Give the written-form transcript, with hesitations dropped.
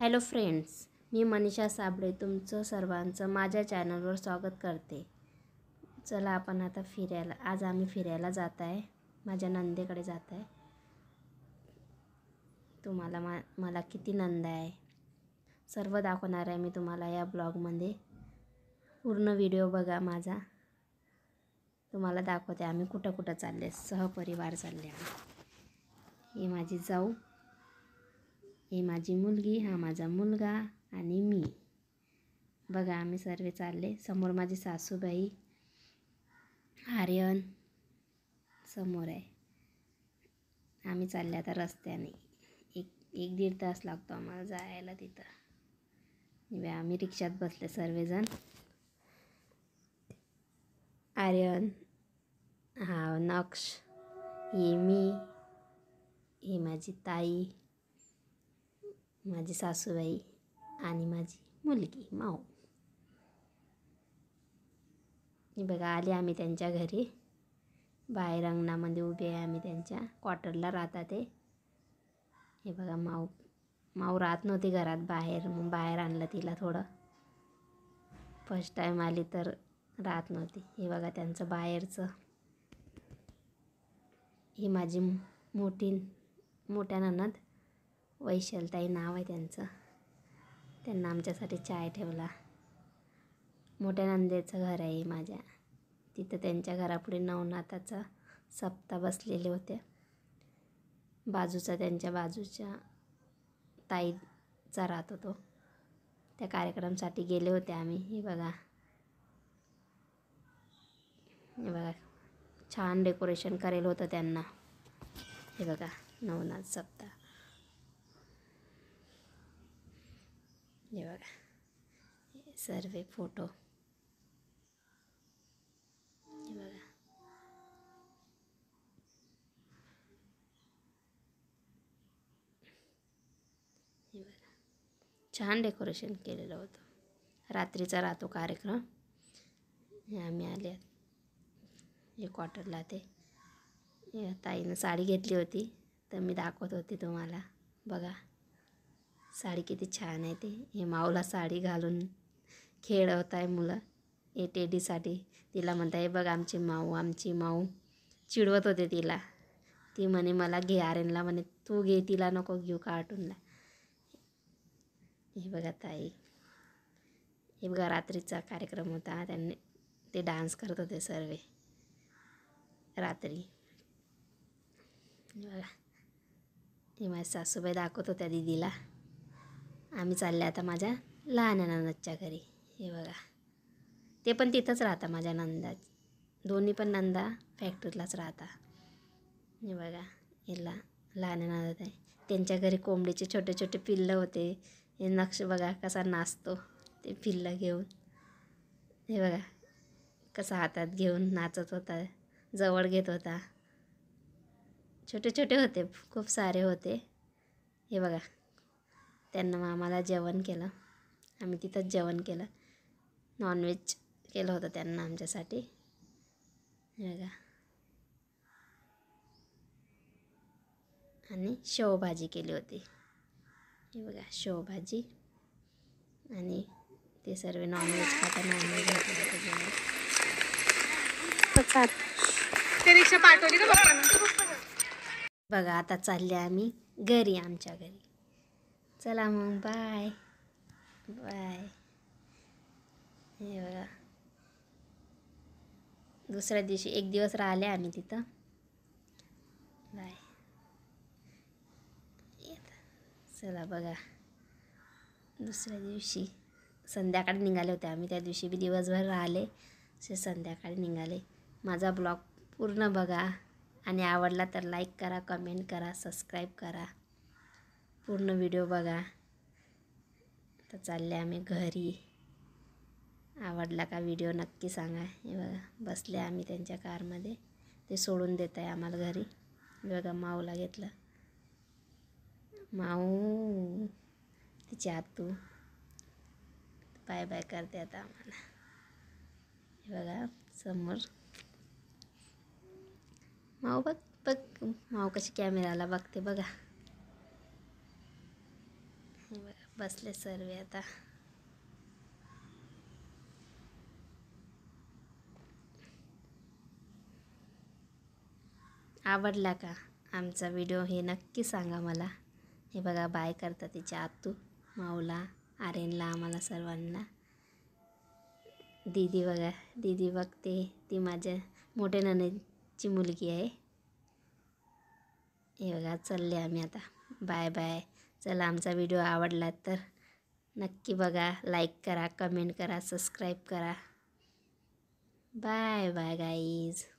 Hello friends, मी मनीषा साबळे तुमचं सर्वांचं माझ्या चॅनलवर स्वागत करते। चला आपण आता फिरायला, आज आम्ही फिरायला जात आहे, माझ्या नंदेकडे जात आहे। तुम्हाला मला किती नंद आहे सर्व दाखवणार आहे मी तुम्हाला या ब्लॉगमध्ये। पूर्ण व्हिडिओ बघा माझा, तुम्हाला दाखवते आम्ही कुठं कुठं चालले, सहपरिवार चालले आहे। ही माझी जाऊ, ही माझी मुलगी, हा माझा मुलगा आणि मी। बघा आम्ही सर्व चालले। समोर माझी सासूबाई, आर्यन समोर आहे। आम्ही चालले आता रस्त्याने। एक दीड तास लागतो आम्हाला जायला तिथं। आम्ही रिक्षात बसले सर्वजण। आर्यन, हा नक्ष, ही मी, ही माझी ताई, माझी सासूबाई आणि माझी मुलगी माऊ। हे बघा आले आम्ही त्यांच्या घरी, बाहेर अंगणामध्ये उभे आहे आम्ही, त्यांच्या क्वार्टरला राहतात ते। हे बघा माऊ राहत नव्हती घरात, मग बाहेर आणलं तिला थोडं। फर्स्ट टाईम आली तर राहत नव्हती। हे बघा त्यांचं बाहेरचं। ही माझी मोठ्या ननद, वैशालताई नाव आहे त्यांचं। त्यांना आमच्यासाठी चाय ठेवला। मोठ्या नंदेचं घर आहे माझ्या, तिथं त्यांच्या घरापुढे नवनाथाचा सप्ताह बसलेले होते। त्यांच्या बाजूच्या ताईचा राहत होतो, त्या कार्यक्रमासाठी गेले होते आम्ही। हे बघा छान डेकोरेशन करेल होतं त्यांना। हे बघा नवनाथ सप्ताह। हे बघा सर्व फोटो। हे बघा छान डेकोरेशन केलेलं होतं। रात्रीचा राहतो कार्यक्रम। आम्ही आले हे क्वार्टरला। ते ताईनं साडी घेतली होती तर मी दाखवत होती तुम्हाला। बघा साडी किती छान आहे ते। हे माऊला साडी घालून खेळवत आहे मुलं। हे टेडीसाठी तिला म्हणताय बघ आमची माऊ चिडवत होते तिला। ती म्हणे मला घे, आर्यनला म्हणे तू घे, तिला नको घेऊ कार्टूनला। हे बघा ताई, हे बघा रात्रीचा कार्यक्रम होता, त्यांनी ते डान्स करत होते सर्व रात्री। बघा हे माझ्या सासूबाई दाखवत होत्या दीदीला। आम्ही चालले आता माझ्या लहान नंदाच्या घरी। हे बघा ते पण तिथंच राहता, माझ्या नंदा दोन्ही पण नंदा फॅक्टरीलाच राहता। हे बघा हिला लहान नंद आहे, त्यांच्या घरी कोंबडीचे छोटे छोटे पिल्लं होते। हे नक्ष बघा कसा नाचतो ते पिल्लं घेऊन। हे बघा कसा हातात घेऊन नाचत होता, जवळ घेत होता। छोटे छोटे होते, खूप सारे होते। हे बघा त्यांना आम्हाला जेवण केलं, आम्ही तिथंच जेवण केलं। नॉनव्हेज केलं होतं त्यांना आमच्यासाठी। हे बघा आणि शेवभाजी केली होती। हे बघा शेवभाजी, आणि ते सर्व नॉनव्हेज खाता, नॉनव्हेज रिक्षा पाठवली का पप्पांना? बघा आता चालले आम्ही घरी, आमच्या घरी। चला मग बाय बाय। हे बघा दुसऱ्या दिवशी एक दिवस राहिले आम्ही तिथं। बाय। चला बघा दुसऱ्या दिवशी संध्याकाळी निघाले होते आम्ही, त्या दिवशी बी दिवसभर राहिले, संध्याकाळी निघाले। माझा ब्लॉग पूर्ण बघा आणि आवडला तर लाईक करा, कमेंट करा, सबस्क्राईब करा, पूर्ण व्हिडिओ बघा। तर चालले आम्ही घरी। आवडला का व्हिडिओ नक्की सांगा। हे बघा बसले आम्ही त्यांच्या कारमध्ये, ते सोडून देत आहे आम्हाला घरी। बघा माऊला घेतलं, माऊ तिची आतू बाय बाय करते आता आम्हाला। हे बघा समोर माऊ, बघ माऊ कशी कॅमेराला बघते बघा। हे बघा बसले सर्व आता. आवडला का आमचा व्हिडिओ हे नक्की सांगा मला. हे बघा बाय करता तिच्या आतू, माऊला, आर्यनला, आम्हाला सर्वांना. दीदी बघा, दीदी बघते, ती माझ्या मोठ्या नणंदची मुलगी आहे. हे बघा चालले आम्ही आता. Bye bye. चला आमचा व्हिडिओ आवडला तर नक्की बघा, लाईक करा, कमेंट करा, सबस्क्राईब करा. Bye bye guys.